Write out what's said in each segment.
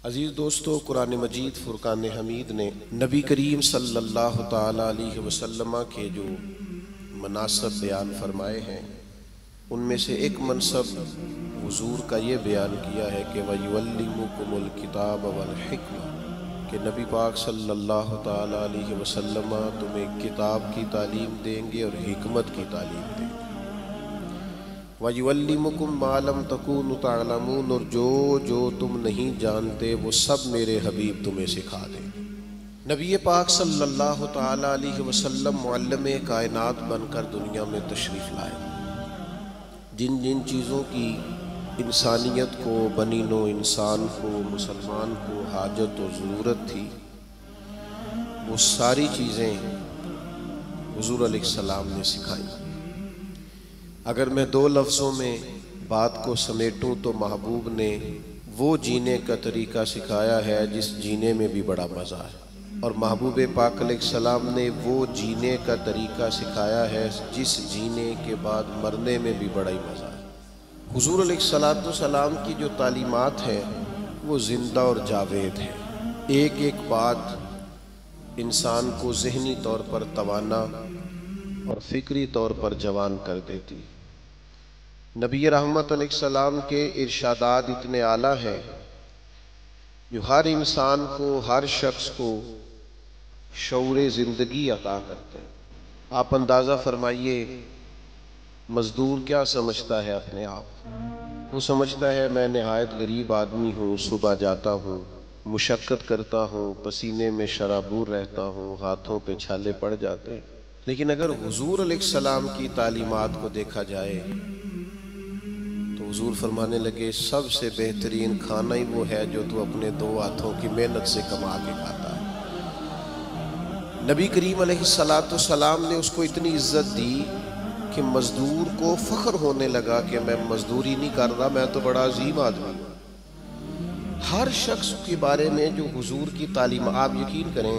अजीज़ दोस्तों, कुरान मजीद फुरकान हमीद ने नबी करीम सल्लल्लाहु ताला अलैहि वसल्लम के जो मनासब बयान फरमाए हैं, उनमें से एक मनसब हुजूर का ये बयान किया है कि वयुअल्लिमुकुमुल किताब वल हिक्मा, कि नबी पाक सल्लल्लाहु ताला अलैहि वसल्लम तुम्हें किताब की तालीम देंगे और हिकमत की तालीम देंगे। वयुअल्लिमुकुम मा लम तकूनु तअलमून, और जो जो तुम नहीं जानते वो सब मेरे हबीब तुम्हें सिखा देंगे। नबी पाक सल्लल्लाहु ताला अलैहि वसल्लम मुअल्लिम कायनात बनकर दुनिया में तशरीफ़ लाए। जिन जिन चीज़ों की इंसानियत को, बनी नो इंसान को, मुसलमान को हाजत और ज़रूरत थी, वो सारी चीज़ें हुज़ूर अलैहिस्सलाम ने सिखाई। अगर मैं दो लफ्ज़ों में बात को समेटूं तो महबूब ने वो जीने का तरीका सिखाया है जिस जीने में भी बड़ा मज़ा है, और महबूब पाक अलैहिस्सलाम ने वो जीने का तरीका सिखाया है जिस जीने के बाद मरने में भी बड़ा ही मज़ा है। हुज़ूर अलैहिस्सलाम की जो तालीमात है वो ज़िंदा और जावेद है। एक एक बात इंसान को ज़हनी तौर पर तवाना और फ़िक्री तौर पर जवान कर देती। नबी रहमत अलैहिस्सलाम के इरशादात इतने आला हैं जो हर इंसान को, हर शख्स को शऊरे ज़िंदगी अता करते हैं। आप अंदाज़ा फरमाइए, मज़दूर क्या समझता है अपने आप? वो समझता है मैं नहायत गरीब आदमी हूँ, सुबह जाता हूँ, मुशक्क़त करता हूँ, पसीने में शराबूर रहता हूँ, हाथों पे छाले पड़ जाते हैं। लेकिन अगर हुज़ूर अलैहिस्सलाम की तालीमात को देखा जाए तो हुज़ूर फरमाने लगे, सबसे बेहतरीन खाना ही वो है जो तू अपने दो हाथों की मेहनत से कमा के खाता है। नबी करीम अलैहिस्सलाम ने उसको इतनी इज्जत दी कि मज़दूर को फ़ख्र होने लगा कि मैं मज़दूरी नहीं कर रहा, मैं तो बड़ा अजीम आदमी हूँ। हर शख्स के बारे में जो हुज़ूर की तालीम, आप यकीन करें,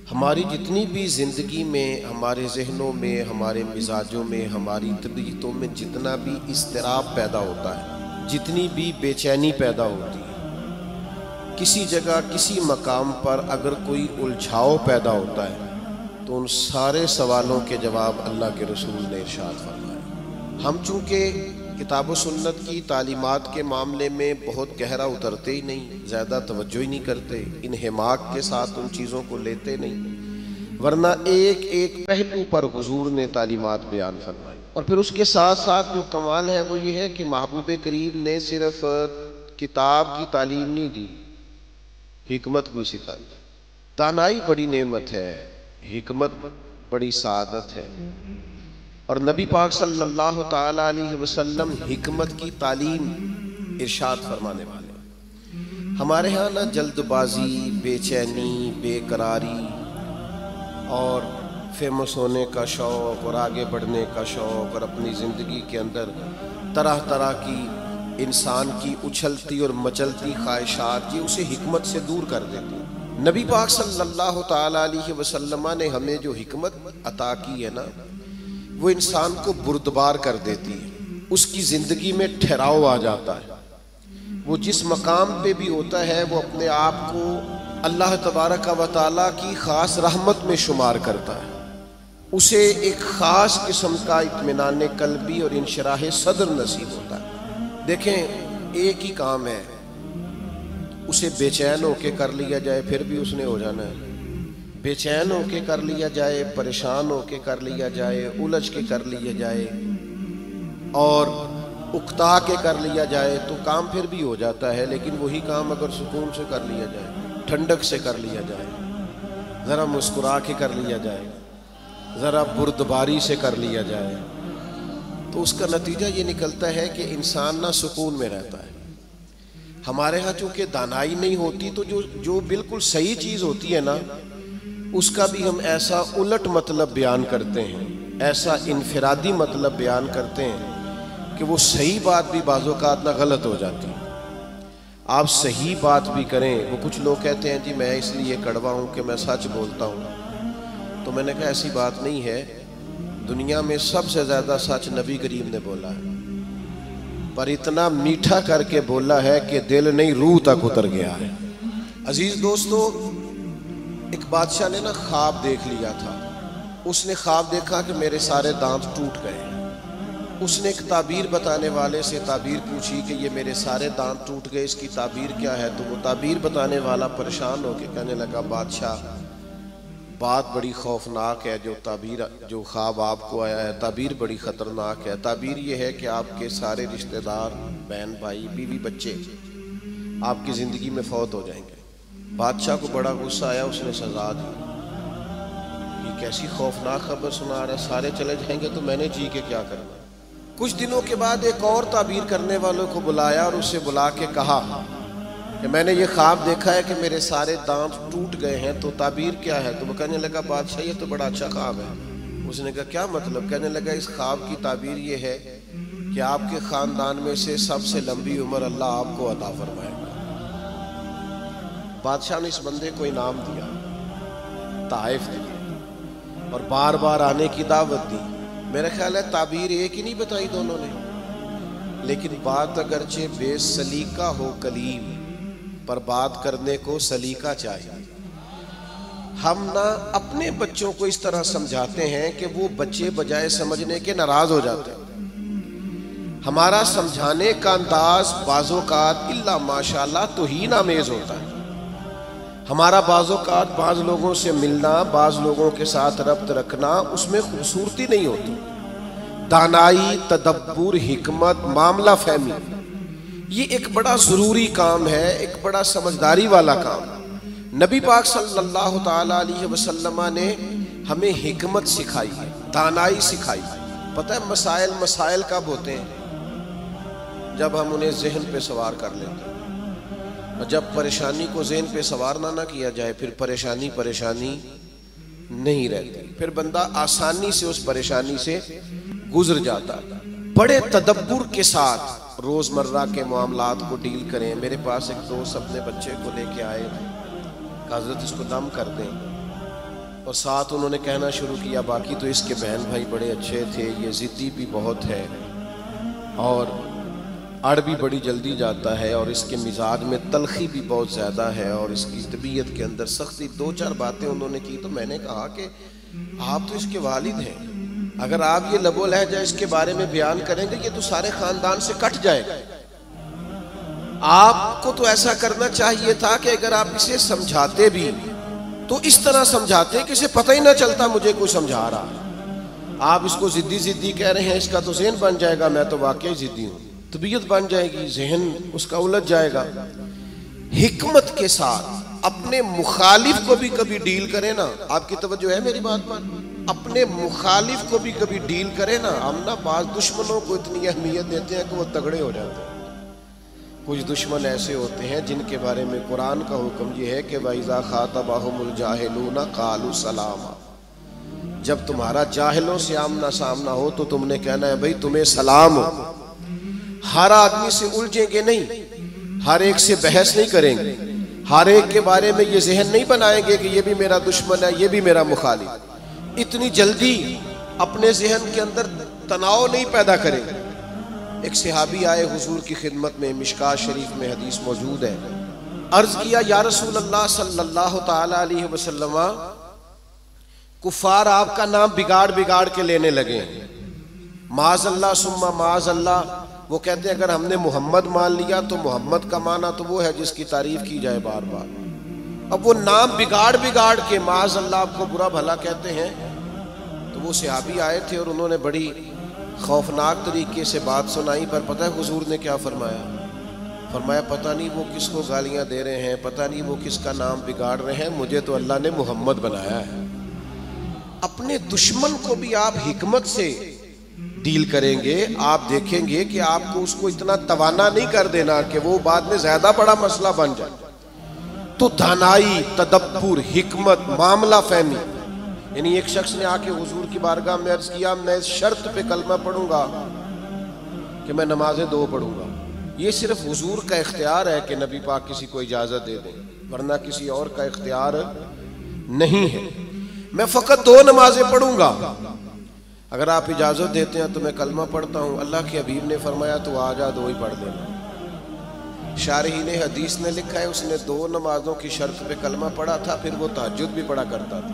हमारी जितनी भी ज़िंदगी में, हमारे जहनों में, हमारे मिजाजों में, हमारी तबीयतों में जितना भी इज़्तिराब पैदा होता है, जितनी भी बेचैनी पैदा होती है, किसी जगह किसी मकाम पर अगर कोई उलझाव पैदा होता है तो उन सारे सवालों के जवाब अल्लाह के रसूल ने इरशाद फरमाए। हम चूँकि किताब व सुन्नत की तालीमात के मामले में बहुत गहरा उतरते ही नहीं, ज़्यादा तवज्जो ही नहीं करते, इन हिमाक के साथ उन चीज़ों को लेते नहीं, वरना एक एक पहलू पर हुजूर ने तालीमात बयान फरमाई। और फिर उसके साथ साथ जो कमाल है वो ये है कि महबूब करीम ने सिर्फ किताब की तालीम नहीं दी, हिकमत भी सिखाई। दानाई बड़ी नेमत है, हिकमत बड़ी सादत है, और नबी पाक सल्लल्लाहु ताला अलैहि वसल्लम हिकमत की तालीम इरशाद फरमाने वाले। हमारे यहाँ ना जल्दबाजी, बेचैनी, बेकरारी और फेमस होने का शौक़ और आगे बढ़ने का शौक़ और अपनी ज़िंदगी के अंदर तरह तरह की इंसान की उछलती और मचलती ख्वाहिशात, ये उसे हिकमत से दूर कर देती। नबी पाक सल्लल्लाहु ताला अलैहि वसल्लम ने हमें जो हिकमत अता की है ना, वो इंसान को बुर्दबार कर देती है, उसकी ज़िंदगी में ठहराव आ जाता है। वो जिस मकाम पे भी होता है वो अपने आप को अल्लाह तबारक व तआला की ख़ास रहमत में शुमार करता है। उसे एक ख़ास किस्म का इत्मीनान क़ल्बी और इंशराह सदर नसीब होता है। देखें, एक ही काम है, उसे बेचैन होके कर लिया जाए फिर भी उसने हो जाना है, बेचैन होके कर लिया जाए, परेशान होके कर लिया जाए, उलझ के कर लिया जाए और उकता के कर लिया जाए तो काम फिर भी हो जाता है। लेकिन वही काम अगर सुकून से कर लिया जाए, ठंडक से कर लिया जाए, ज़रा मुस्कुरा के कर लिया जाए, ज़रा बुर्दबारी से कर लिया जाए, तो उसका नतीजा ये निकलता है कि इंसान ना सुकून में रहता है। हमारे यहाँ चूँकि दानाई नहीं होती तो जो बिल्कुल सही चीज़ होती है ना, उसका भी हम ऐसा उलट मतलब बयान करते हैं, ऐसा इनफरादी मतलब बयान करते हैं कि वो सही बात भी बाज़-औक़ात ना गलत हो जाती है। आप सही बात भी करें, वो कुछ लोग कहते हैं जी मैं इसलिए कड़वा हूँ कि मैं सच बोलता हूँ, तो मैंने कहा ऐसी बात नहीं है। दुनिया में सबसे ज़्यादा सच नबी करीम ने बोला है। पर इतना मीठा करके बोला है कि दिल नहीं रूह तक उतर गया है। अजीज दोस्तों, एक बादशाह ने ना ख्वाब देख लिया था। उसने ख्वाब देखा कि मेरे सारे दांत टूट गए। उसने एक ताबीर बताने वाले से ताबीर पूछी कि ये मेरे सारे दांत टूट गए, इसकी ताबीर क्या है? तो वो ताबीर बताने वाला परेशान होकर कहने लगा, बादशाह बात बड़ी खौफनाक है। जो ख्वाब आपको आया है, ताबीर बड़ी ख़तरनाक है। ताबीर ये है कि आपके सारे रिश्तेदार, बहन भाई, बीवी बच्चे आपकी ज़िंदगी में फौत हो जाएंगे। बादशाह को बड़ा गुस्सा आया, उसने सजा दी। ये कैसी खौफनाक खबर सुना रहा है, सारे चले जाएंगे तो मैंने जी के क्या करना। कुछ दिनों के बाद एक और ताबीर करने वालों को बुलाया और उससे बुला के कहा कि मैंने ये ख्वाब देखा है कि मेरे सारे दांत टूट गए हैं, तो ताबीर क्या है? तो वो कहने लगा, बादशाह ये तो बड़ा अच्छा ख्वाब है। उसने कहा क्या मतलब? कहने लगा, इस ख्वाब की ताबीर ये है कि आपके ख़ानदान में से सबसे लंबी उम्र अल्लाह आपको अता फरमाएगा। बादशाह ने इस बंदे को इनाम दिया, ताइफ दिया और बार बार आने की दावत दी। मेरा ख्याल है ताबीर एक ही नहीं बताई दोनों ने, लेकिन बात अगरचे बेसलीका हो कलीम, पर बात करने को सलीका चाहिए। हम ना अपने बच्चों को इस तरह समझाते हैं कि वो बच्चे बजाय समझने के नाराज हो जाते हैं। हमारा समझाने का अंदाज बाज़ोकात इल्ला माशाल्लाह तौहीन आमेज़ होता है। हमारा बाज़ोकात बाज़ लोगों से मिलना, बाज़ लोगों के साथ रब्त रखना, उसमें खूबसूरती नहीं होती। दानाई, तदब्बुर, हिकमत, मामला फहमी, ये एक बड़ा ज़रूरी काम है, एक बड़ा समझदारी वाला काम। नबी पाक सल्लल्लाहु ताला अलैहि वसल्लम ने हमें हिकमत सिखाई है, दानाई सिखाई। पता है मसाइल कब होते हैं? जब हम उन्हें जहन पे सवार कर लेते हैं। और जब परेशानी को ज़हन पे सवार ना किया जाए, फिर परेशानी नहीं रहती, फिर बंदा आसानी से उस परेशानी से गुजर जाता। बड़े तदब्बुर के साथ रोज़मर्रा के मामलात को डील करें। मेरे पास एक दोस्त अपने बच्चे को लेके आए, हज़रत इसको दम कर दें, और साथ उन्होंने कहना शुरू किया, बाकी तो इसके बहन भाई बड़े अच्छे थे, ये ज़िद्दी भी बहुत है और अड़ भी बड़ी जल्दी जाता है, और इसके मिजाज में तलखी भी बहुत ज़्यादा है, और इसकी तबीयत के अंदर सख्ती। दो चार बातें उन्होंने की तो मैंने कहा कि आप तो इसके वालिद हैं, अगर आप ये लबो लहजा इसके बारे में बयान करेंगे ये तो सारे ख़ानदान से कट जाएगा। आपको तो ऐसा करना चाहिए था कि अगर आप इसे समझाते भी तो इस तरह समझाते कि इसे पता ही ना चलता मुझे कोई समझा रहा। आप इसको ज़िद्दी कह रहे हैं, इसका तो ज़हन बन जाएगा, मैं तो वाकई ज़िद्दी हूँ, तबीयत बन जाएगी, जहन उसका उलझ जाएगा। हिकमत के साथ अपने मुखालिफ को भी कभी डील करें ना। आपकी तवज्जो है मेरी बात पर? अपने मुखालिफ को भी कभी डील करें ना। हम ना बाज़ दुश्मनों को इतनी अहमियत देते हैं कि वो तगड़े हो जाते हैं। कुछ दुश्मन ऐसे होते हैं जिनके बारे में कुरान का हुक्म ये है कि वइज़ा खातबहुमुल जाहिलूना क़ालू सलामा। जब तुम्हारा जाहिलों से आमना सामना हो तो तुमने कहना है भाई तुम्हें सलाम हो। हर आदमी से उलझेंगे नहीं, हर एक से बहस नहीं करेंगे, हर एक के बारे में ये जहन नहीं बनाएंगे कि ये भी मेरा दुश्मन है, ये भी मेरा मुखालिफ। इतनी जल्दी अपने जहन के अंदर तनाव नहीं पैदा करेंगे। एक सहाबी आए हुजूर की खिदमत में, मिशकात शरीफ में हदीस मौजूद है। अर्ज किया, या रसूल अल्लाह सल्लल्लाहु ताला अलैहि वसल्लम, कुफार आपका नाम बिगाड़ के लेने लगे हैं, माज़अल्लाह सुम्मा माज़अल्लाह। वो कहते हैं अगर हमने मोहम्मद मान लिया तो मोहम्मद का माना तो वो है जिसकी तारीफ की जाए बार बार। अब वो नाम बिगाड़ के माज़अल्लाह आपको बुरा भला कहते हैं। तो वो सहाबी आए थे और उन्होंने बड़ी खौफनाक तरीके से बात सुनाई। पर पता है हुजूर ने क्या फरमाया? फरमाया पता नहीं वो किसको गालियां दे रहे हैं, पता नहीं वो किसका नाम बिगाड़ रहे हैं, मुझे तो अल्लाह ने मोहम्मद बनाया है। अपने दुश्मन को भी आप हिकमत से डील करेंगे, आप देखेंगे कि आपको उसको इतना तवाना नहीं कर देना कि वो बाद में ज्यादा बड़ा मसला बन जाए। तो दानाई, तदब्बुर, हिकमत, मामला फहमी। यानी एक शख्स ने आके हुजूर की बारगाह में अर्ज किया, मैं इस शर्त पे कलमा पढ़ूंगा कि मैं नमाजें 2 पढ़ूंगा। ये सिर्फ हुजूर का इख्तियार है कि नबी पाक किसी को इजाजत दे दें, वरना किसी और का इख्तियार नहीं है। मैं फकत 2 नमाजें पढ़ूंगा। अगर आप इजाज़त देते हैं तो मैं कलमा पढ़ता हूँ। अल्लाह के हबीब ने फरमाया तो आ जा, दो ही पढ़ लेना। शारहीन हदीस ने लिखा है उसने 2 नमाजों की शर्त पे कलमा पढ़ा था, फिर वो तहज्जुद भी पढ़ा करता था।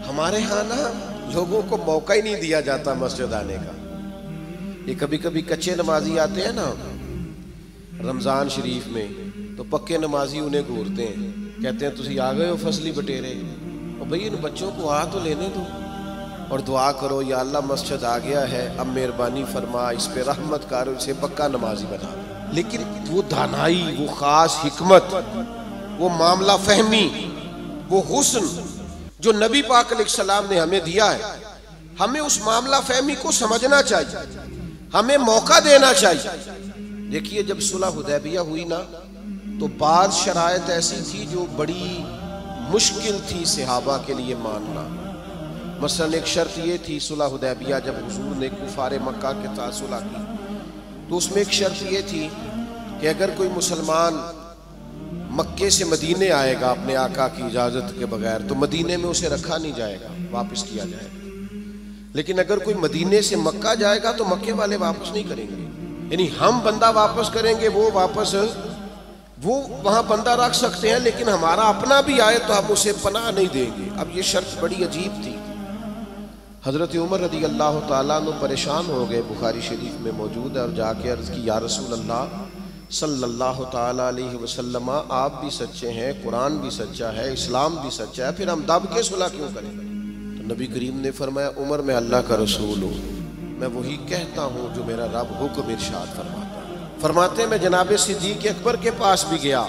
हमारे यहाँ ना लोगों को मौका ही नहीं दिया जाता मस्जिद आने का। ये कभी कभी कच्चे नमाजी आते हैं ना रमज़ान शरीफ में, तो पक्के नमाजी उन्हें घूरते हैं, कहते हैं तुसी आ गए हो फसली बटेरे, और भाई इन बच्चों को आ तो लेने दो और दुआ करो या अल्लाह मस्जिद आ गया है, अब मेहरबानी फरमा, इस पे रहमत कर, इसे पक्का नमाजी बना दो। लेकिन वो दानाई, वो खास हिकमत, वो मामला फहमी, वो हुस्न जो नबी पाक अलैहिस्सलाम ने हमें दिया है, हमें उस मामला फहमी को समझना चाहिए, हमें मौका देना चाहिए। देखिए जब सुलह हुदैबिया हुई ना, तो बाद शराइत ऐसी थी जो बड़ी मुश्किल थी सहाबा के लिए मानना। मसलन एक शर्त ये थी सुलह हुदैबिया, जब हुजूर ने कुफारे मक्का के साथ सुलह की, तो उसमें एक शर्त ये थी कि अगर कोई मुसलमान मक्के से मदीने आएगा अपने आका की इजाज़त के बगैर, तो मदीने में उसे रखा नहीं जाएगा, वापस किया जाएगा। लेकिन अगर कोई मदीने से मक्का जाएगा तो मक्के वाले वापस नहीं करेंगे, यानी हम बंदा वापस करेंगे, वो वहाँ बंदा रख सकते हैं, लेकिन हमारा अपना भी आए तो हम उसे पनाह नहीं देंगे। अब ये शर्त बड़ी अजीब थी। हज़रत उमर रज़ी अल्लाह ताला अन्हु परेशान हो गए, बुखारी शरीफ में मौजूद है, और जाके अर्ज़ की या रसूल अल्लाह सल्लल्लाहु ताला अलैहि वसल्लम, आप भी सच्चे हैं, कुरान भी सच्चा है, इस्लाम भी सच्चा है, फिर हम दब के सुलह क्यों करें? तो नबी करीम ने फरमाया उमर मैं अल्लाह का रसूल हूँ, मैं वही कहता हूँ जो मेरा रब हुक्म इरशाद फरमाता है। फरमाते मैं जनाब सिद्दीक़ अकबर के पास भी गया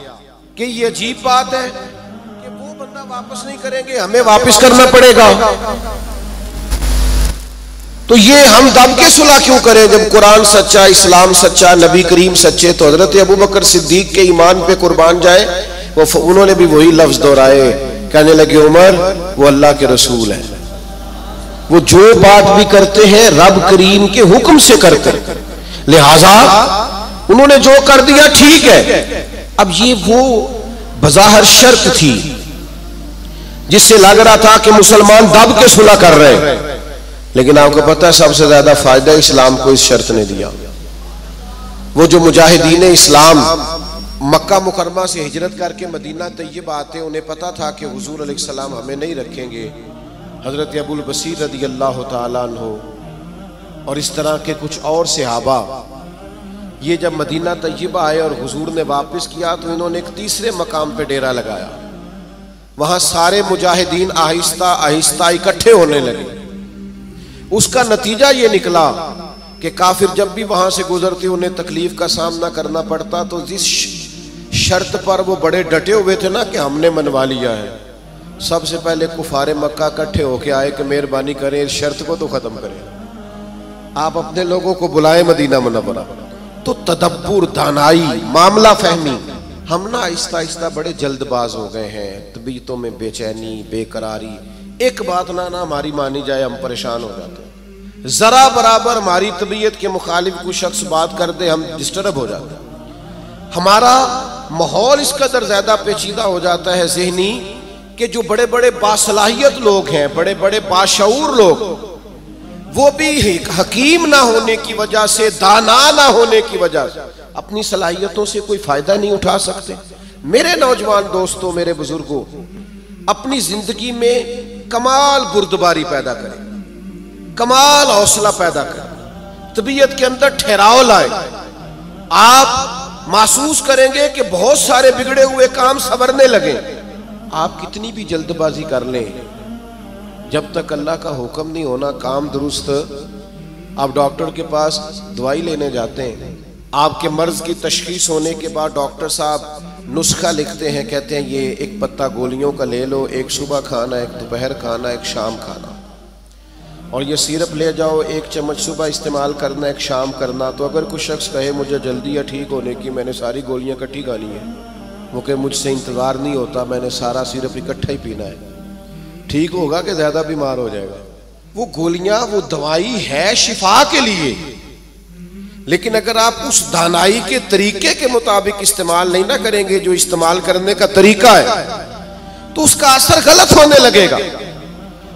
कि ये अजीब बात है कि वो बंदा वापस नहीं करेंगे, हमें वापस करना पड़ेगा, तो ये हम दब के सुलह क्यों करें जब कुरान सच्चा, इस्लाम सच्चा, नबी करीम सच्चे। तो हजरत अबू बकर सिद्दीक के ईमान पे कुर्बान जाए, उन्होंने भी वही लफ्ज दोहराए, कहने लगे उमर वो अल्लाह के रसूल है, वो जो बात भी करते हैं रब करीम के हुक्म से करते हैं, लिहाजा उन्होंने जो कर दिया ठीक है। अब ये वो बज़ाहिर शर्त थी जिससे लग रहा था कि मुसलमान दब के सुलह कर रहे हैं, लेकिन आपको पता है सबसे ज्यादा फायदा इस्लाम को इस शर्त ने दिया। वो जो मुजाहिदीन इस्लाम मक्का मुकरमा से हिजरत करके मदीना तैयब आते, उन्हें पता था कि हुजूर अलैहिस्सलाम हमें नहीं रखेंगे। हजरत अबुल बसीर रज़ी अल्लाह ताला अन्हु और इस तरह के कुछ और सहाबा, ये जब मदीना तैयब आए और हुजूर ने वापस किया, तो इन्होंने एक तीसरे मकाम पे डेरा लगाया। वहां सारे मुजाहिदीन आहिस्ता आहिस्ता इकट्ठे होने लगे। उसका नतीजा ये निकला कि काफिर जब भी वहां से गुजरते उन्हें तकलीफ का सामना करना पड़ता, तो जिस शर्त पर वो बड़े डटे हुए थे ना कि हमने मनवा लिया है, सबसे पहले कुफारे मक्का इकट्ठे होके आए कि मेहरबानी करें इस शर्त को तो खत्म करें, आप अपने लोगों को बुलाए मदीना मुनव्वरा। तो तदब्बुर, दानाई, मामला फहमी, हम ना आहिस्ता आहिस्ता बड़े जल्दबाज हो गए हैं, तबीयतों में बेचैनी, बेकरारी, एक बात ना हमारी मानी जाए हम परेशान हो जाते हैं, जरा बराबर हमारी तबीयत के मुखालिफ कोई शख्स बात कर दे हम डिस्टर्ब हो जाते हैं। हमारा माहौल इस कदर ज्यादा पेचीदा हो जाता है ज़हनी कि जो बड़े बड़े बासलाहियत लोग हैं, बड़े बड़े बाशऊर लोग, वो भी हकीम ना होने की वजह से, दाना ना होने की वजह से अपनी सलाहियतों से कोई फायदा नहीं उठा सकते। मेरे नौजवान दोस्तों, मेरे बुजुर्गों, अपनी जिंदगी में कमाल बुर्दबारी पैदा करें, कमाल हौसला पैदा करें, तबीयत के अंदर ठहराव लाए। आप महसूस करेंगे कि बहुत सारे बिगड़े हुए काम संवरने लगे। आप कितनी भी जल्दबाजी कर लें, जब तक अल्लाह का हुक्म नहीं होना काम दुरुस्त, आप डॉक्टर के पास दवाई लेने जाते हैं, आपके मर्ज की तशखीस होने के बाद डॉक्टर साहब नुस्खा लिखते हैं, कहते हैं ये एक पत्ता गोलियों का ले लो, एक सुबह खाना, एक दोपहर खाना, एक शाम खाना, और ये सिरप ले जाओ, एक चम्मच सुबह इस्तेमाल करना, एक शाम करना। तो अगर कुछ शख्स कहे मुझे जल्दी है ठीक होने की, मैंने सारी गोलियां इकट्ठी खानी है, वो कहे मुझसे इंतज़ार नहीं होता, मैंने सारा सिरप इकट्ठा ही पीना है, ठीक होगा कि ज़्यादा बीमार हो जाएगा। वो गोलियां, वो दवाई है शिफा के लिए, लेकिन अगर आप उस दानाई के तरीके के मुताबिक इस्तेमाल नहीं ना करेंगे जो इस्तेमाल करने का तरीका है, तो उसका असर गलत होने लगेगा।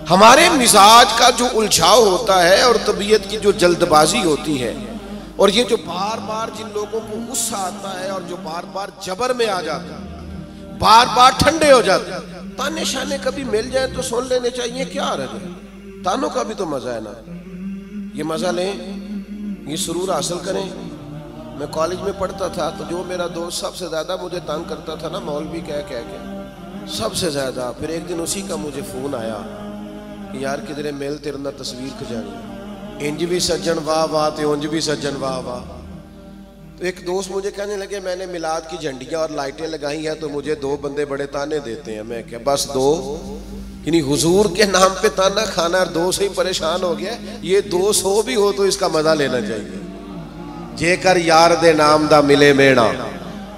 हमारे मिजाज का जो उलझाव होता है और तबीयत की जो जल्दबाजी होती है, और ये जो बार बार जिन लोगों को गुस्सा आता है और जो बार बार जबर में आ जाता है, बार बार ठंडे हो जाते हैं, ताने शाने कभी मिल जाए तो सुन लेने चाहिए, क्या रह गए, तानों का भी तो मजा है ना, ये मजा लें, ये सुरूर हासिल करें। मैं कॉलेज में पढ़ता था तो जो मेरा दोस्त सबसे ज्यादा मुझे तंग करता था ना, मौलवी कह के सबसे ज्यादा, फिर एक दिन उसी का मुझे फोन आया कि यार किधरे मेल तेरे ना तस्वीर खजानी, इंज भी सज्जन वाह वाह ते उंज भी सज्जन वाह वाह। तो एक दोस्त मुझे कहने लगे मैंने मिलाद की झंडियां और लाइटें लगाई हैं तो मुझे 2 बंदे बड़े ताने देते हैं। मैं क्या बस 2, यानी हुजूर के नाम पे ताना खाना, 2 से ही परेशान हो गया, ये 200 भी हो तो इसका मजा लेना चाहिए। जेकर यार दे नाम दा मिले मेणा,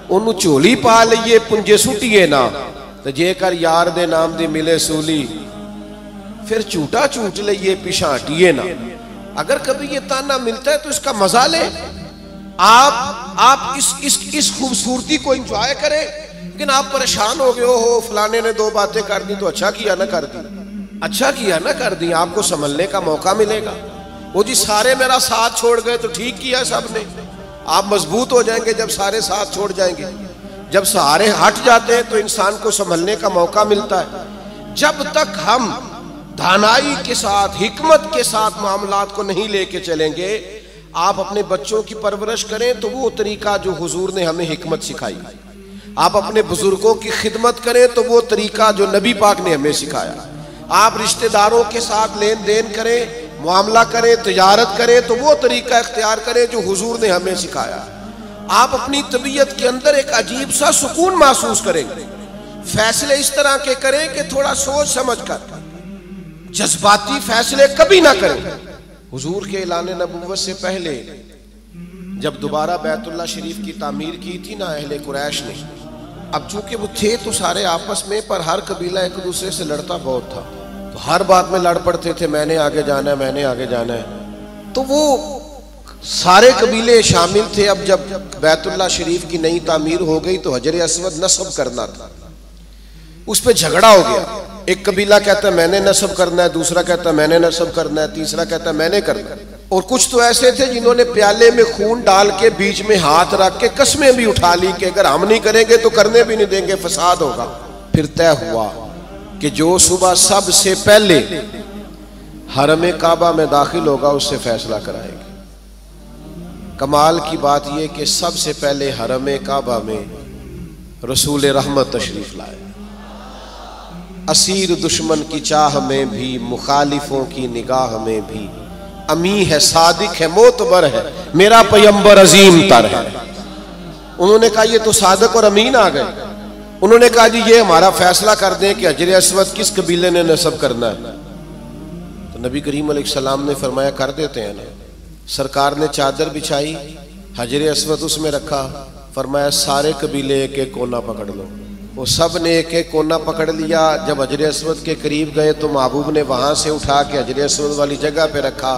उन्होंने झोली पा लीए पुंजे सुटिए ना, तो जेकर यार दे नाम दी मिले सूली, फिर झूठा झूठ लीए पिछा हटिए ना। अगर कभी ये ताना मिलता है तो इसका मजा ले, आप इस खूबसूरती को एंजॉय करें। लेकिन आप परेशान हो गए हो, फलाने ने 2 बातें कर दी तो अच्छा किया ना कर दी, अच्छा किया ना कर दी, आपको संभलने का मौका मिलेगा। वो जी सारे मेरा साथ छोड़ गए तो ठीक किया सबने, आप मजबूत हो जाएंगे जब सारे साथ छोड़ जाएंगे। जब सहारे हट जाते हैं तो इंसान को संभलने का मौका मिलता है। जब तक हम दानाई के साथ, हिकमत के साथ मामलात को नहीं लेके चलेंगे, आप अपने बच्चों की परवरिश करें तो वो तरीका जो हुजूर ने हमें हिकमत सिखाई, आप अपने बुजुर्गों की खिदमत करें तो वो तरीका जो नबी पाक ने हमें सिखाया, आप रिश्तेदारों के साथ लेन देन करें, मामला करें, तिजारत करें तो वो तरीका इख्तियार करें जो हुजूर ने हमें सिखाया। आप अपनी तबीयत के अंदर एक अजीब सा सुकून महसूस करेंगे। फैसले इस तरह के करें कि थोड़ा सोच समझ कर, जज्बाती फैसले कभी ना करें। हुजूर के ऐलान नबुव्वत से पहले जब दोबारा बैतुल्लाह शरीफ की तामीर की थी ना अहले कुरैश ने, अब चूंकि वो थे तो सारे आपस में, पर हर कबीला एक दूसरे से लड़ता बहुत था, तो हर बात में लड़ पड़ते थे, मैंने आगे जाना है, मैंने आगे जाना है। तो वो सारे कबीले शामिल थे। अब जब बैतुल्लाह शरीफ की नई तामीर हो गई तो हजर अस्वद नस्ब करना था, उस पर झगड़ा हो गया। एक कबीला कहता है मैंने नस्ब करना है, दूसरा कहता है मैंने नस्ब करना है, तीसरा कहता है मैंने करना है। और कुछ तो ऐसे थे जिन्होंने प्याले में खून डाल के बीच में हाथ रख के कस्में भी उठा ली कि अगर हम नहीं करेंगे तो करने भी नहीं देंगे, फसाद होगा। फिर तय हुआ कि जो सुबह सबसे पहले हरम काबा में दाखिल होगा उससे फैसला कराएंगे। कमाल की बात यह कि सबसे पहले हरम काबा में रसूल रहमत तशरीफ लाए। असीर दुश्मन की चाह में भी, मुखालिफों की निगाह में भी, अमी है, सादिक है, मोतबर है, मेरा पैगंबर अजीम तर है। उन्होंने कहा ये तो सादिक और अमीन आ गए। उन्होंने कहा जी ये हमारा फैसला कर दें कि हजर अस्वद किस कबीले ने नस्ब करना है। तो नबी करीम अलैहिस्सलाम ने फरमाया कर देते हैं ना। सरकार ने चादर बिछाई, हजर अस्वद उसमें रखा, फरमाया सारे कबीले एक एक कोना पकड़ लो। वो सब ने एक एक कोना पकड़ लिया। जब हजर अस्वद के करीब गए तो महबूब ने वहां से उठा के हजर अस्वद वाली जगह पे रखा।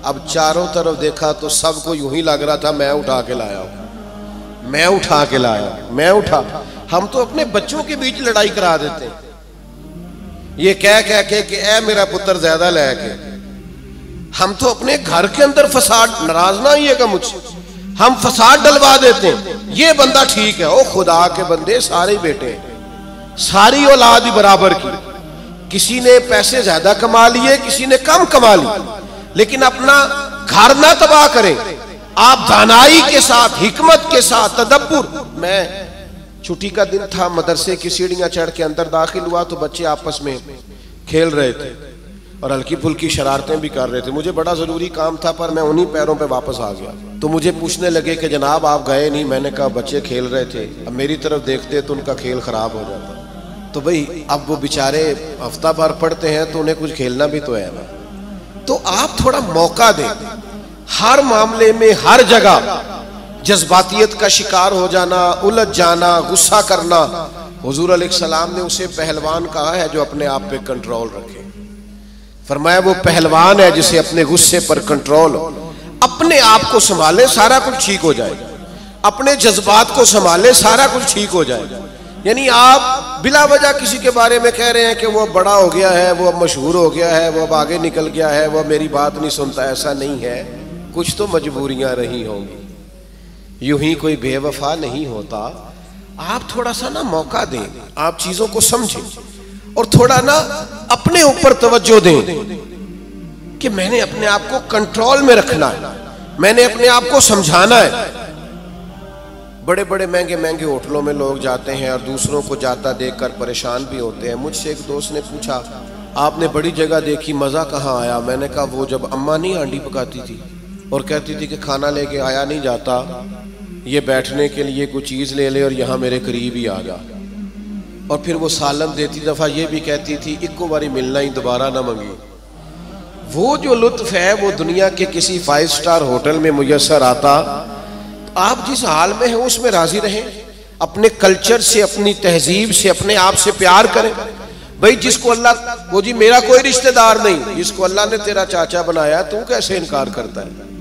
अब चारों तरफ देखा तो सबको यूं ही लग रहा था मैं उठा के लाया हूं, मैं उठा के लाया, मैं उठा। हम तो अपने बच्चों के बीच लड़ाई करा देते हैं, ये कह कह के कि ए मेरा पुत्र ज्यादा लायक है। हम तो अपने घर के अंदर फसाद, नाराज ना आइएगा मुझसे, हम फसाद डलवा देते हैं। ये बंदा ठीक है, ओ खुदा के बंदे सारे बेटे, सारी औलाद ही बराबर की। किसी ने पैसे ज्यादा कमा लिए, किसी ने कम कमा लिए, लेकिन अपना घर ना तबाह करें। आप दानाई के साथ, हिकमत के साथ, तदब्बुर। मैं छुट्टी का दिन था, मदरसे की सीढ़ियां चढ़ के अंदर दाखिल हुआ तो बच्चे आपस में खेल रहे थे और हल्की फुल्की शरारतें भी कर रहे थे। मुझे बड़ा जरूरी काम था पर मैं उन्हीं पैरों पे वापस आ गया। तो मुझे पूछने लगे कि जनाब आप गए नहीं। मैंने कहा बच्चे खेल रहे थे, अब मेरी तरफ देखते तो उनका खेल खराब हो जाता। तो भाई अब वो बेचारे हफ्ता भर पढ़ते हैं तो उन्हें कुछ खेलना भी तो है ना। तो आप थोड़ा मौका दें। हर मामले में, हर जगह जज्बातियत का शिकार हो जाना, उलझ जाना, गुस्सा करना, हुजूर अलैहिस्सलाम ने उसे पहलवान कहा है जो अपने आप पे कंट्रोल रखे। फरमाया वो पहलवान है जिसे अपने गुस्से पर कंट्रोल हो। अपने आप को संभाले, सारा कुछ ठीक हो जाएगा। अपने जज्बात को संभाले, सारा कुछ ठीक हो जाएगा। यानी आप बिला वजह किसी के बारे में कह रहे हैं कि वो बड़ा हो गया है, वो अब मशहूर हो गया है, वो अब आगे निकल गया है, वो मेरी बात नहीं सुनता। ऐसा नहीं है, कुछ तो मजबूरियां रही होंगी। यूं ही कोई बेवफा नहीं होता। आप थोड़ा सा ना मौका दें, आप चीजों को समझें और थोड़ा ना अपने ऊपर तवज्जो दें कि मैंने अपने आप को कंट्रोल में रखना है, मैंने अपने आप को समझाना है। बड़े बड़े महंगे महंगे होटलों में लोग जाते हैं और दूसरों को जाता देखकर परेशान भी होते हैं। मुझसे एक दोस्त ने पूछा, आपने बड़ी जगह देखी, मज़ा कहाँ आया? मैंने कहा वो जब अम्मा नहीं हांडी पकाती थी और कहती थी कि खाना लेके आया नहीं जाता, ये बैठने के लिए कोई चीज़ ले ले और यहाँ मेरे करीब ही आ जा। और फिर वो सालन देती दफ़ा ये भी कहती थी, इक्को बारी मिलना ही दोबारा ना मंगी। वो जो लुत्फ है वो दुनिया के किसी 5 स्टार होटल में मुयस्सर आता। आप जिस हाल में हैं उसमें राजी रहें, अपने कल्चर से, अपनी तहजीब से, अपने आप से प्यार करें। भाई जिसको अल्लाह, वो जी मेरा कोई रिश्तेदार नहीं, जिसको अल्लाह ने तेरा चाचा बनाया तू कैसे इनकार करता है?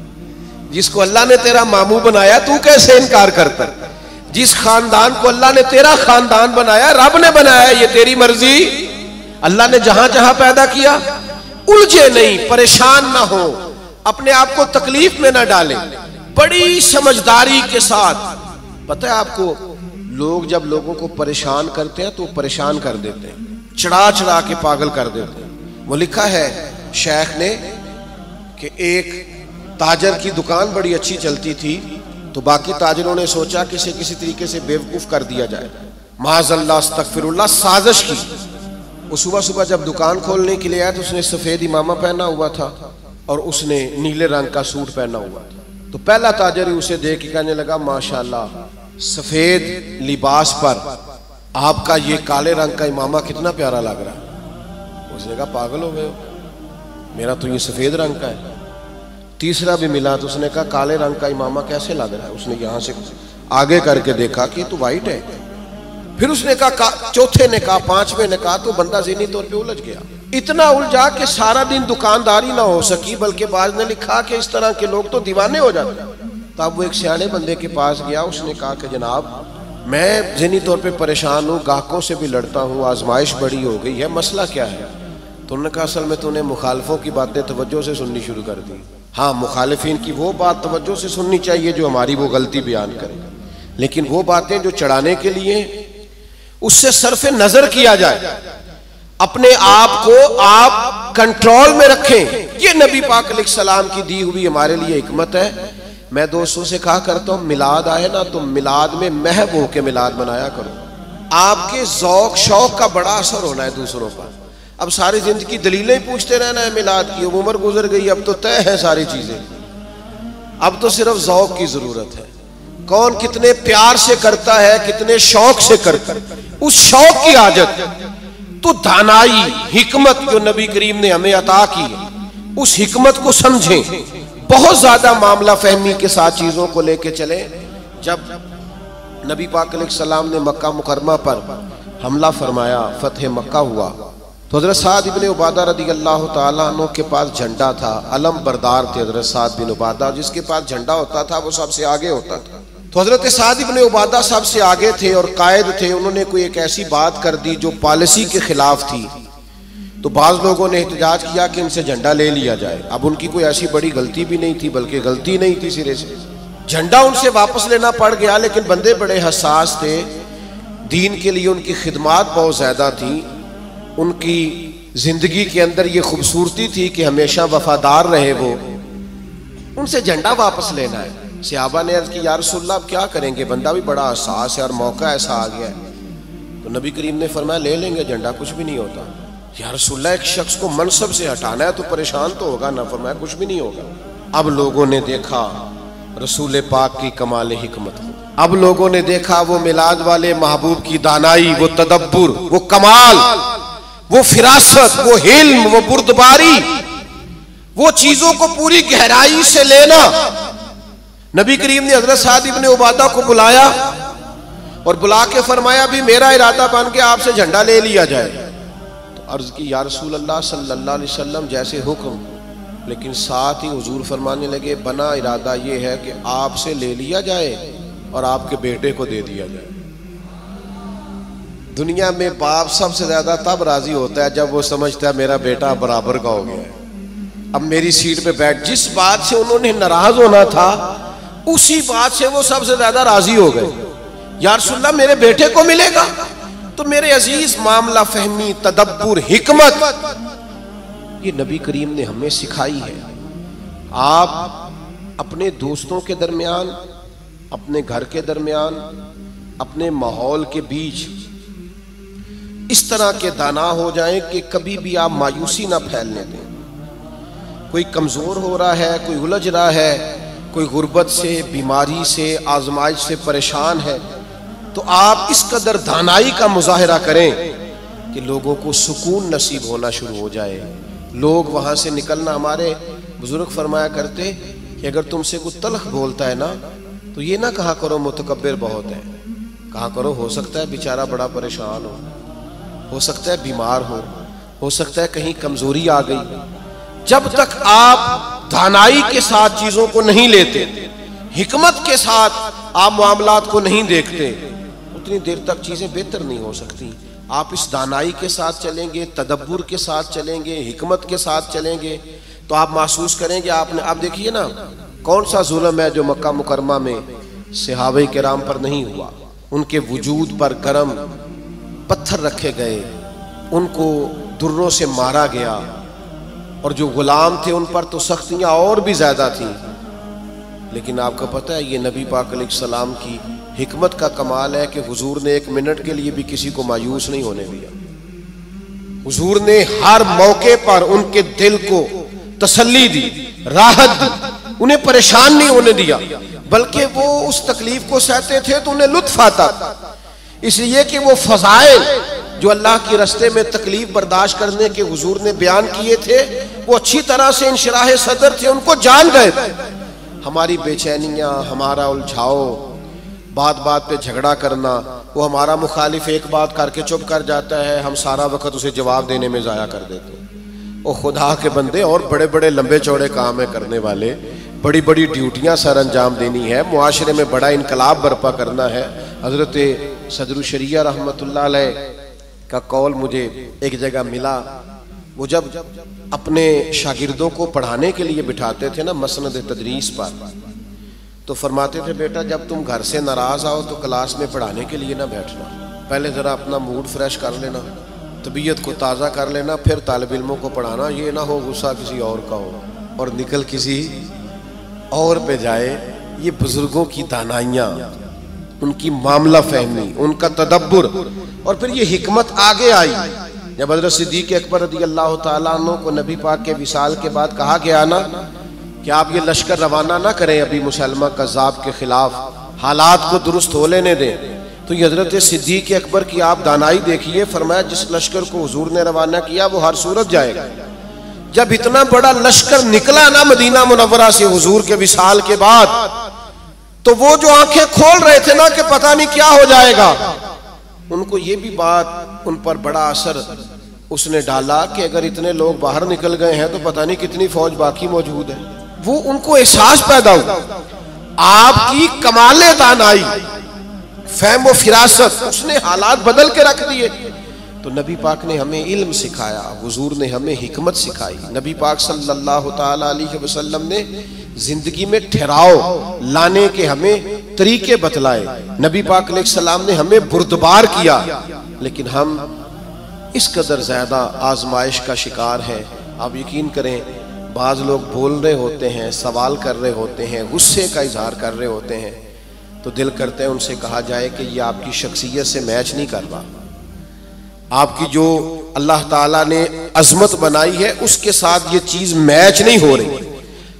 जिसको अल्लाह ने तेरा मामू बनाया तू कैसे इनकार करता है? जिस खानदान को अल्लाह ने तेरा खानदान बनाया, रब ने बनाया, ये तेरी मर्जी। अल्लाह ने जहां जहां पैदा किया, उलझे नहीं, परेशान ना हो, अपने आप को तकलीफ में ना डालें, बड़ी समझदारी के साथ। पता है आपको, लोग जब लोगों को परेशान करते हैं तो परेशान कर देते हैं, चढ़ा चढ़ा के पागल कर देते हैं। वो लिखा है शेख ने कि एक ताजर की दुकान बड़ी अच्छी चलती थी, तो बाकी ताजरों ने सोचा कि इसे किसी तरीके से बेवकूफ कर दिया जाए, माज़अल्लाह अस्तगफिरुल्लाह, साजिश की। वो सुबह सुबह जब दुकान खोलने के लिए आया तो उसने सफेद इमामा पहना हुआ था और उसने नीले रंग का सूट पहना हुआ था। तो पहला ताजर ही उसे देख के कहने लगा, माशाल्लाह, सफेद लिबास पर आपका ये काले रंग का इमामा कितना प्यारा लग रहा है। उसने कहा, पागल हो गए हो, मेरा तो ये सफेद रंग का है। तीसरा भी मिला तो उसने कहा, काले रंग का इमामा कैसे लग रहा है? उसने यहां से आगे करके देखा कि तो वाइट है। फिर उसने कहा, चौथे ने कहा, पांचवें ने कहा, तो बंदा ज़हनी तौर पे उलझ गया। इतना उलझा कि सारा दिन दुकानदारी ना हो सकी, बल्कि बाद ने लिखा कि इस तरह के लोग तो दीवाने हो जाते। तब वो एक सियाने बंदे के पास गया, उसने कहा कि जनाब मैं ज़हनी तौर पे परेशान हूँ, ग्राहकों से भी लड़ता हूँ, आजमाइश बड़ी हो गई है, मसला क्या है? तो उन्होंने कहा, असल में तूने मुखालफों की बातें तवज्जो से सुननी शुरू कर दी। हाँ, मुखालिफिन की वो बात तवज्जो से सुननी चाहिए जो हमारी वो गलती बयान करे, लेकिन वो बातें जो चढ़ाने के लिए उससे सरफे नजर किया जाए। अपने आप को आप कंट्रोल में रखें। ये नबी पाक अलैहिस्सलाम की दी हुई हमारे लिए हिकमत है। मैं दोस्तों से कहा करता हूँ, मिलाद आए ना तो मिलाद में महब हो के मिलाद मनाया करो। आपके ज़ौक शौक का बड़ा असर होना है दूसरों पर। अब सारी जिंदगी दलीलें पूछते रहना है मिलाद की, अब उम्र गुजर गई, अब तो तय है सारी चीजें, अब तो सिर्फ ज़ौक की जरूरत है। कौन कितने प्यार से करता है, कितने शौक से करता है, उस शौक की आदत, तो दानाई हिकमत जो नबी करीम ने हमें अता की, उस हिकमत को समझें। बहुत ज्यादा मामला फहमी के साथ चीजों को लेके चले। जब नबी पाक अलैहिस्सलाम ने मक्का मुकरमा पर हमला फरमाया, फतह मक्का हुआ, तो हजरत साद इब्ने उबादा रदी अल्लाह ताला अन्हु के पास झंडा था। अलम बरदार थे हजरत साद बिन उबादा, जिसके पास झंडा होता था वो सबसे आगे होता था। तो हजरत साद इब्ने उबादा सबसे आगे थे और कायद थे। उन्होंने कोई एक ऐसी बात कर दी जो पॉलिसी के खिलाफ थी, तो बाज लोगों ने एहतजाज किया कि इनसे झंडा ले लिया जाए। अब उनकी कोई ऐसी बड़ी गलती भी नहीं थी, बल्कि गलती नहीं थी सिरे से, झंडा उनसे वापस लेना पड़ गया। लेकिन बंदे बड़े हसास थे, दीन के लिए उनकी खिदमात बहुत ज्यादा थी, उनकी जिंदगी के अंदर ये खूबसूरती थी कि हमेशा वफादार रहे वो। उनसे झंडा वापस लेना है। सहाबा ने अर्ज की, या रसूलल्लाह अब क्या करेंगे, बंदा भी बड़ा हसास है और मौका ऐसा आ गया है। तो नबी करीम ने फरमाया, ले लेंगे झंडा, कुछ भी नहीं होता। या रसूलल्लाह, एक शख्स को मनसब से हटाना है तो परेशान तो होगा ना। फरमाया, कुछ भी नहीं होगा। अब लोगों ने देखा रसूल पाक की कमाल हिकमत, अब लोगों ने देखा वो मिलाद वाले महबूब की दानाई, वो तदब्बुर, वो कमाल, वो फिरासत, वो हिल्म, वो बुर्दबारी, वो चीजों को पूरी गहराई से लेना। नबी करीम ने हजरत साद इब्ने उबादा को बुलाया और बुला के फरमाया, भी मेरा इरादा बन के आपसे झंडा ले लिया जाए। तो अर्ज की, या रसूल अल्लाह सल्लल्लाहु अलैहि वसल्लम जैसे हुक्म, लेकिन साथ ही हुजूर फरमाने लगे, बना इरादा ये है कि आपसे ले लिया जाए और आपके बेटे को दे दिया जाए। दुनिया में बाप सबसे ज्यादा तब राजी होता है जब वो समझता है मेरा बेटा बराबर का हो गया है, अब मेरी सीट पे बैठ। जिस बात से उन्होंने नाराज होना था उसी बात से वो सबसे ज्यादा राजी हो गए। या रसूलल्लाह मेरे बेटे को मिलेगा। तो मेरे अजीज, मामला फहमी, तदब्बुर, हिकमत, ये नबी करीम ने हमें सिखाई है। आप अपने दोस्तों के दरमियान, अपने घर के दरमियान, अपने माहौल के बीच इस तरह के दाना हो जाएं कि कभी भी आप मायूसी ना फैलने दें। कोई कमजोर हो रहा है, कोई उलझ रहा है, कोई गुर्बत से, बीमारी से, आजमाइश से परेशान है, तो आप इस कदर दानाई का मुजाहिरा करें कि लोगों को सुकून नसीब होना शुरू हो जाए। लोग वहाँ से निकलना, हमारे बुजुर्ग फरमाया करते कि अगर तुमसे कोई तल्ख बोलता है ना तो ये ना कहा करो मुतकब्बिर बहुत है, कहा करो हो सकता है बेचारा बड़ा परेशान हो सकता है बीमार हो सकता है कहीं कमजोरी आ गई। जब तक आप दानाई के साथ चीजों को नहीं लेते, हिकमत के साथ आप मामलात को नहीं देखते, उतनी देर तक चीजें बेहतर नहीं हो सकती। आप इस दानाई के साथ चलेंगे, तदब्बुर के साथ चलेंगे, हिकमत के साथ चलेंगे तो आप महसूस करेंगे आपने। आप देखिए ना, कौन सा जुल्म है जो मक्का मुकरमा में सहाबे किराम पर नहीं हुआ। उनके वजूद पर गरम पत्थर रखे गए, उनको दुर्रों से मारा गया, और जो गुलाम थे उन पर तो सख्तियां और भी ज्यादा थी। लेकिन आपको पता है ये नबी पाक अलैहिस्सलाम की हिकमत का कमाल है कि हुजूर ने एक मिनट के लिए भी किसी को मायूस नहीं होने दिया। हुजूर ने हर मौके पर उनके दिल को तसल्ली दी, राहत दी, उन्हें परेशान नहीं होने दिया, बल्कि वो उस तकलीफ को सहते थे तो उन्हें लुत्फ आता था। इसलिए कि वो फजाइल जो अल्लाह के रास्ते में तकलीफ बर्दाश्त करने के हुजूर ने बयान किए थे, वो अच्छी तरह से इंशराह सदर थे, उनको जान गए थे। हमारी बेचैनियां, हमारा उलझाओ, बात बात पे झगड़ा करना, वो हमारा मुखालिफ एक बात करके चुप कर जाता है, हम सारा वक्त उसे जवाब देने में ज़ाया कर देते हैं। वो खुदा के बंदे, और बड़े बड़े लंबे चौड़े काम है करने वाले, बड़ी बड़ी ड्यूटियां सर अंजाम देनी है, मुआशरे में बड़ा इनकलाब बर्पा करना है। हजरत सदरुल शरिया रहमतुल्लाह अलैह का कौल मुझे एक जगह मिला। वो जब अपने शागिर्दों को पढ़ाने के लिए बिठाते थे ना मसनद तदरीस पर, तो फरमाते थे बेटा जब तुम घर से नाराज आओ तो क्लास में पढ़ाने के लिए ना बैठना, पहले ज़रा अपना मूड फ्रेश कर लेना, तबीयत को ताज़ा कर लेना, फिर तालिब इल्मों को पढ़ाना। ये ना हो गुस्सा किसी और का हो और निकल किसी और पे जाए। ये बुजुर्गों की दानाइयाँ, उनकी मामला फहमी, उनका तदब्बुर, और फिर ये हिकमत आगे आई। जब हज़रत सिद्दीक़ अकबर रज़ियल्लाहु ताला अन्हु को नबी पाक के विसाल के बाद कहा गया ना कि आप ये लश्कर रवाना ना करें अभी मुसलमा कज़्ज़ाब के खिलाफ, हालात को दुरुस्त हो लेने दें, तो ये हज़रत सिद्दीक़ अकबर की आप दानाई देखिए। फरमाया जिस लश्कर को हुजूर ने रवाना किया वो हर सूरत जाएगा। जब इतना बड़ा लश्कर निकला ना मदीना मुनव्वरा से हुजूर के विसाल के बाद, तो वो जो आंखें खोल रहे थे ना कि पता नहीं क्या हो जाएगा, उनको ये भी बात उन पर बड़ा असर उसने डाला कि अगर इतने लोग बाहर निकल गए हैं तो पता नहीं कितनी फौज बाकी मौजूद है। वो उनको एहसास पैदा हुआ। आपकी कमाले दानाई, फहम व फिरासत, उसने हालात बदल के रख दिए। तो नबी पाक ने हमें इल्म सिखाया, हुजूर ने हमें हिकमत सिखाई। नबी पाक सल्लल्लाहु ताला अलैहि वसल्लम ने जिंदगी में ठहराव लाने के हमें तरीके बतलाए। नबी पाक अलैहिस्सलाम ने हमें बुर्दबार किया, लेकिन हम इस कदर ज्यादा आजमाइश का शिकार है। आप यकीन करें, बाज लोग बोल रहे होते हैं, सवाल कर रहे होते हैं, गुस्से का इजहार कर रहे होते हैं, तो दिल करते हैं उनसे कहा जाए कि ये आपकी शख्सियत से मैच नहीं कर रहा, आपकी जो अल्लाह ताला ने अजमत बनाई है उसके साथ ये चीज मैच नहीं हो रही।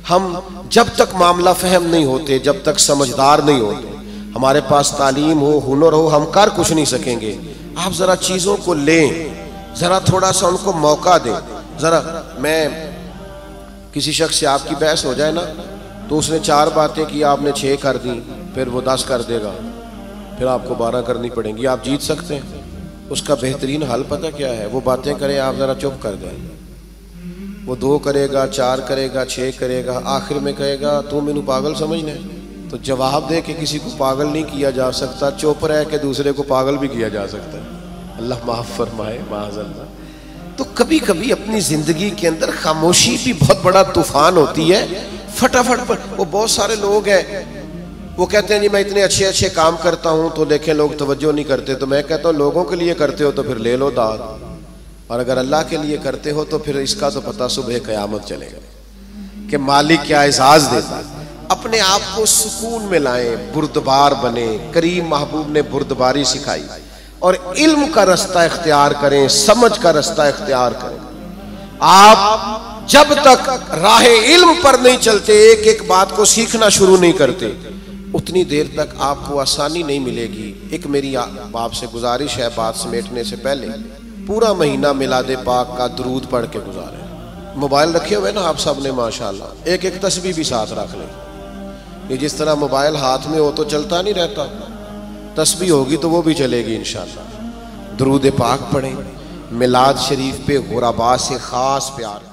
हम जब तक मामला फहम नहीं होते, जब तक समझदार नहीं होते, हमारे पास तालीम हो, हुनर हो, हम कर कुछ नहीं सकेंगे। आप जरा चीजों को लें, जरा थोड़ा सा उनको मौका दें। जरा मैं किसी शख्स से आपकी बहस हो जाए ना, तो उसने 4 बातें की, आपने 6 कर दी, फिर वो 10 कर देगा, फिर आपको 12 करनी पड़ेंगी। आप जीत सकते हैं। उसका बेहतरीन हल पता क्या है? वो बातें करें, आप जरा चुप कर दें। वो 2 करेगा, 4 करेगा, 6 करेगा, आखिर में कहेगा तू मैनू पागल समझना। तो जवाब दे कि किसी को पागल नहीं किया जा सकता, चुप रह के दूसरे को पागल भी किया जा सकता है। अल्लाह माफ फरमाए माअज़ल्लाह। तो कभी कभी अपनी जिंदगी के अंदर खामोशी भी बहुत बड़ा तूफान होती है। फटाफट पर वो बहुत सारे लोग हैं, वो कहते हैं जी मैं इतने अच्छे अच्छे काम करता हूं तो देखें लोग तवज्जो नहीं करते। तो मैं कहता हूं लोगों के लिए करते हो तो फिर ले लो दाद, और अगर अल्लाह के लिए करते हो तो फिर इसका तो पता सुबह क़यामत चलेगा कि मालिक क्या एजाज देता है। अपने आप को सुकून में लाएं, बुर्दबार बने। करीम महबूब ने बुर्दबारी सिखाई, और इल्म का रास्ता इख्तियार करें, समझ का रास्ता इख्तियार करें। आप जब तक राह इल्म पर नहीं चलते, एक एक बात को सीखना शुरू नहीं करते, उतनी देर तक आपको आसानी नहीं मिलेगी। एक मेरी आपसे गुजारिश है, बात समेटने से पहले पूरा महीना मिलादे पाक का दुरूद पढ़ के गुजारें। मोबाइल रखे हुए ना आप सब ने माशाल्लाह, एक एक तस्बीह भी साथ रख लें। ये जिस तरह मोबाइल हाथ में हो तो चलता नहीं रहता, तस्बीह होगी तो वो भी चलेगी इंशाअल्लाह। दुरूद पाक पढ़ें, मिलाद शरीफ पे गुरबा से खास प्यार।